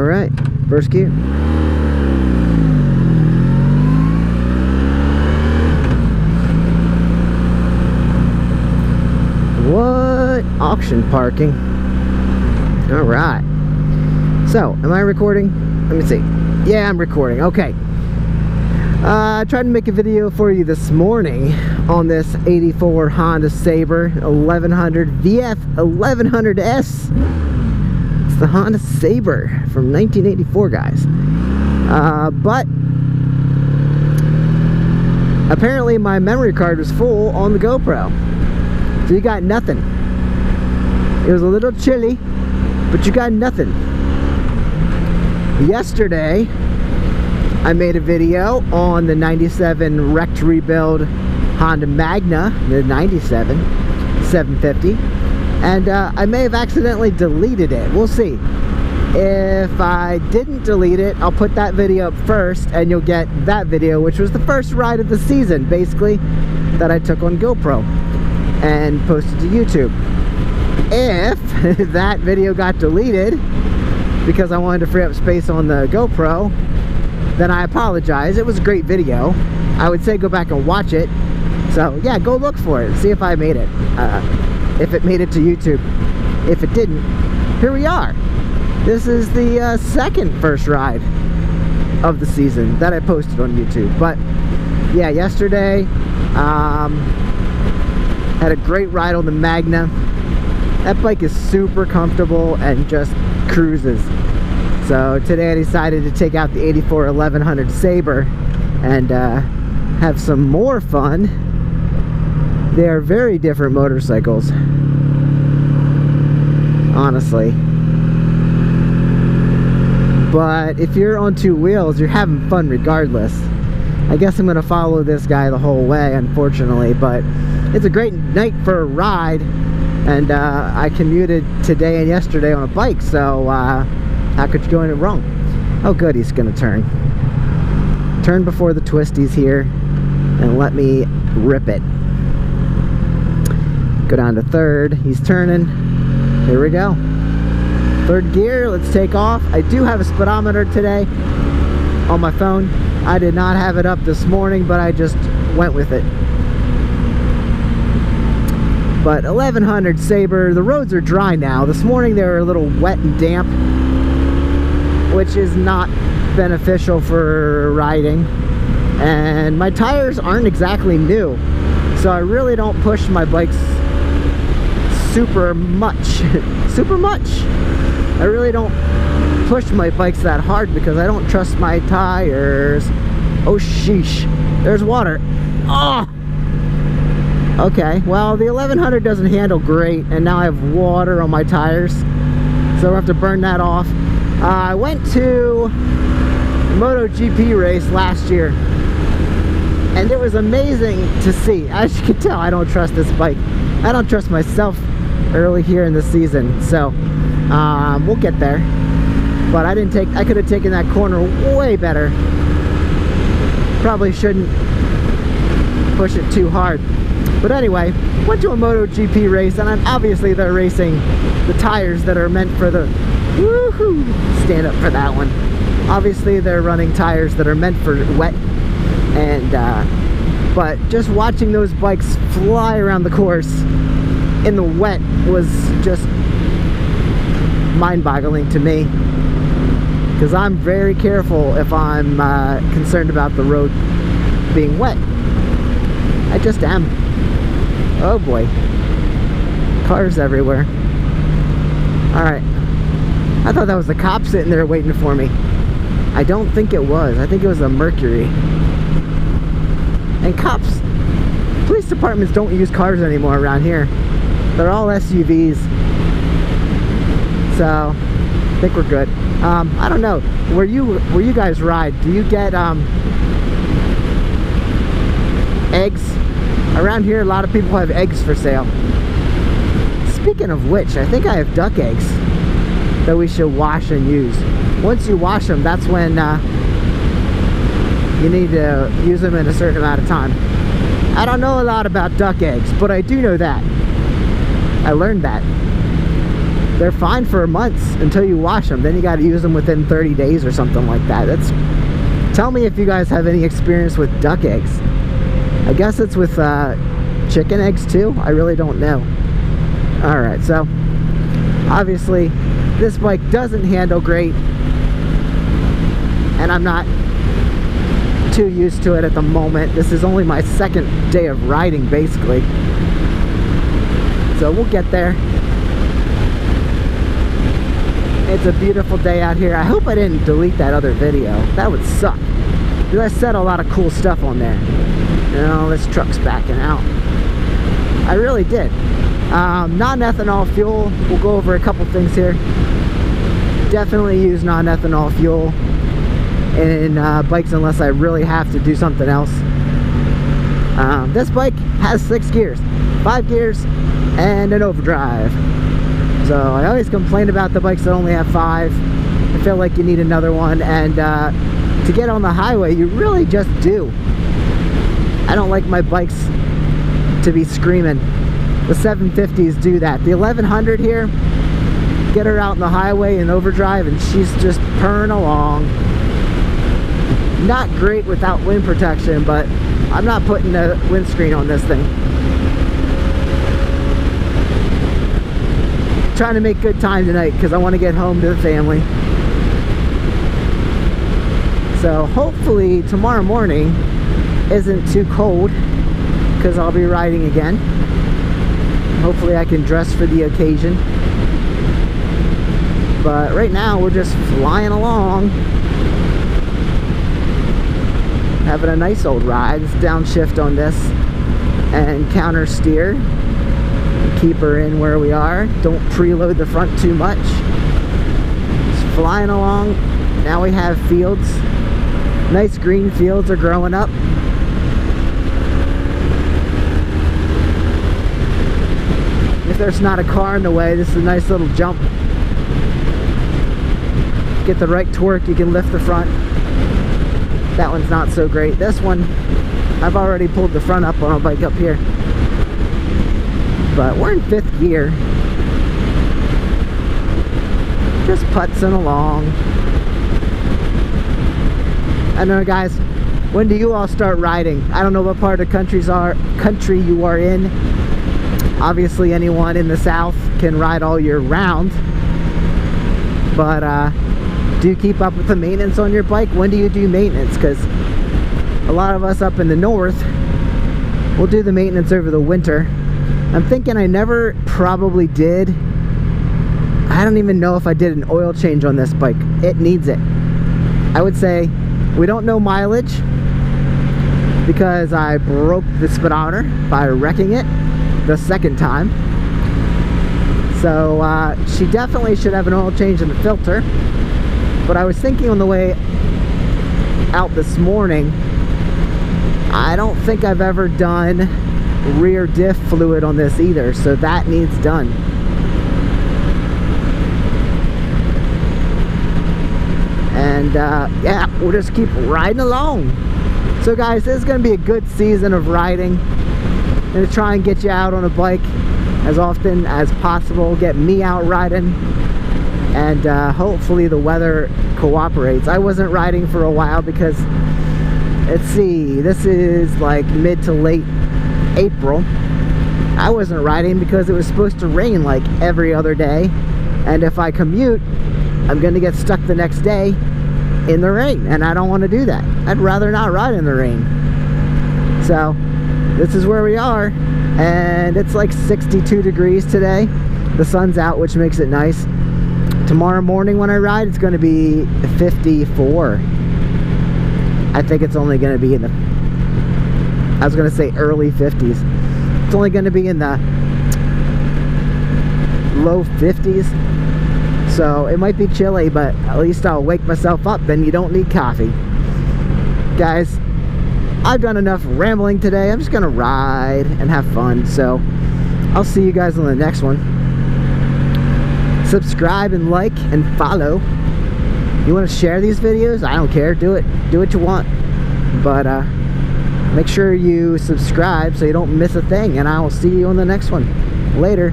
Alright, first gear. What? Auction parking. Alright. So, am I recording? Let me see. Yeah, I'm recording. Okay. I tried to make a video for you this morning on this 84 Honda Sabre 1100 VF1100S. It's the Honda Sabre from 1984, guys. But apparently my memory card was full on the GoPro. So you got nothing. It was a little chilly, but you got nothing. Yesterday, I made a video on the 97 wrecked rebuild Honda Magna, the 97 750, and I may have accidentally deleted it. We'll see. If I didn't delete it, I'll put that video up first, and you'll get that video, which was the first ride of the season, basically, that I took on GoPro and posted to YouTube. If that video got deleted because I wanted to free up space on the GoPro, then I apologize. It was a great video. I would say go back and watch it. So yeah, go look for it, see if I made it, if it made it to YouTube. If it didn't, here we are. This is the second first ride of the season that I posted on YouTube. But yeah, yesterday had a great ride on the Magna. That bike is super comfortable and just cruises. So today I decided to take out the 84 1100 Sabre and have some more fun. They are very different motorcycles, honestly. But if you're on two wheels, you're having fun regardless. I guess I'm going to follow this guy the whole way, unfortunately, but it's a great night for a ride. And I commuted today and yesterday on a bike, so how could you go any wrong? Oh good, he's gonna turn. Turn before the twisties here, and let me rip it. Go down to third, he's turning. Here we go. Third gear, let's take off. I do have a speedometer today on my phone. I did not have it up this morning, but I just went with it. But 1100 Sabre, the roads are dry now. This morning they were a little wet and damp, which is not beneficial for riding. And my tires aren't exactly new, so I really don't push my bikes super much. Super much. I really don't push my bikes that hard because I don't trust my tires. Oh sheesh, there's water. Oh! Okay, well the 1100 doesn't handle great, and now I have water on my tires, so I'll have to burn that off. I went to the MotoGP race last year, and it was amazing to see. As you can tell, I don't trust this bike. I don't trust myself early here in the season, so we'll get there. But I could have taken that corner way better. Probably shouldn't push it too hard. But anyway, went to a MotoGP race, and obviously they're racing the tires that are meant for the woohoo. Stand up for that one. Obviously they're running tires that are meant for wet, and but just watching those bikes fly around the course in the wet was just mind-boggling to me, because I'm very careful if I'm concerned about the road being wet. I just am. Oh boy, cars everywhere. Alright, I thought that was a cop sitting there waiting for me. I don't think it was. I think it was a Mercury. And cops, police departments don't use cars anymore around here. They're all SUVs. So I think we're good. I don't know, where you guys ride, do you get eggs? Around here, a lot of people have eggs for sale. Speaking of which, I think I have duck eggs that we should wash and use. Once you wash them, that's when you need to use them in a certain amount of time. I don't know a lot about duck eggs, but I do know that. I learned that they're fine for months until you wash them. Then you got to use them within 30 days or something like that. Tell me if you guys have any experience with duck eggs. I guess it's with chicken eggs too. I really don't know. Alright, so obviously this bike doesn't handle great, and I'm not too used to it at the moment. This is only my second day of riding basically, so we'll get there. It's a beautiful day out here. I hope I didn't delete that other video. That would suck, because I said a lot of cool stuff on there. No, this truck's backing out. I really did. Non-ethanol fuel, we'll go over a couple things here. Definitely use non-ethanol fuel in bikes unless I really have to do something else. This bike has 6 gears, 5 gears, and an overdrive. So I always complain about the bikes that only have 5. I feel like you need another one, and to get on the highway you really just do. I don't like my bikes to be screaming. The 750s do that. The 1100 here, get her out on the highway in overdrive and she's just purring along. Not great without wind protection, but I'm not putting a windscreen on this thing. Trying to make good time tonight because I want to get home to the family. So hopefully tomorrow morning isn't too cold, because I'll be riding again. Hopefully I can dress for the occasion. But right now we're just flying along, having a nice old ride. Let's downshift on this and counter steer. Keep her in where we are. Don't preload the front too much. Just flying along. Now we have fields. Nice green fields are growing up. If there's not a car in the way, this is a nice little jump. Get the right torque, you can lift the front. That one's not so great. This one, I've already pulled the front up on a bike up here. But we're in 5th gear. Just putzing along. I don't know, guys, when do you all start riding? I don't know what part of the country you are in. Obviously anyone in the south can ride all year round, but do you keep up with the maintenance on your bike? When do you do maintenance? Because a lot of us up in the north will do the maintenance over the winter. I'm thinking I never probably did. I don't even know if I did an oil change on this bike. It needs it. I would say we don't know mileage because I broke the speedometer by wrecking it the second time. So she definitely should have an oil change in the filter. But I was thinking on the way out this morning, I don't think I've ever done rear diff fluid on this either, so that needs done. And yeah, we'll just keep riding along. So guys, this is going to be a good season of riding. I'm going to try and get you out on a bike as often as possible, get me out riding, and hopefully the weather cooperates. I wasn't riding for a while because, let's see, this is like mid to late April. I wasn't riding because it was supposed to rain like every other day, and if I commute, I'm going to get stuck the next day in the rain, and I don't want to do that. I'd rather not ride in the rain. So this is where we are, and it's like 62 degrees today. The sun's out, which makes it nice. Tomorrow morning when I ride, it's going to be 54. I think it's only going to be in the, I was going to say early 50s. It's only going to be in the low 50s. So it might be chilly, but at least I'll wake myself up and you don't need coffee. Guys, I've done enough rambling today. I'm just going to ride and have fun. So I'll see you guys on the next one. Subscribe and like and follow. You want to share these videos? I don't care. Do it. Do what you want. But make sure you subscribe so you don't miss a thing. And I will see you on the next one. Later.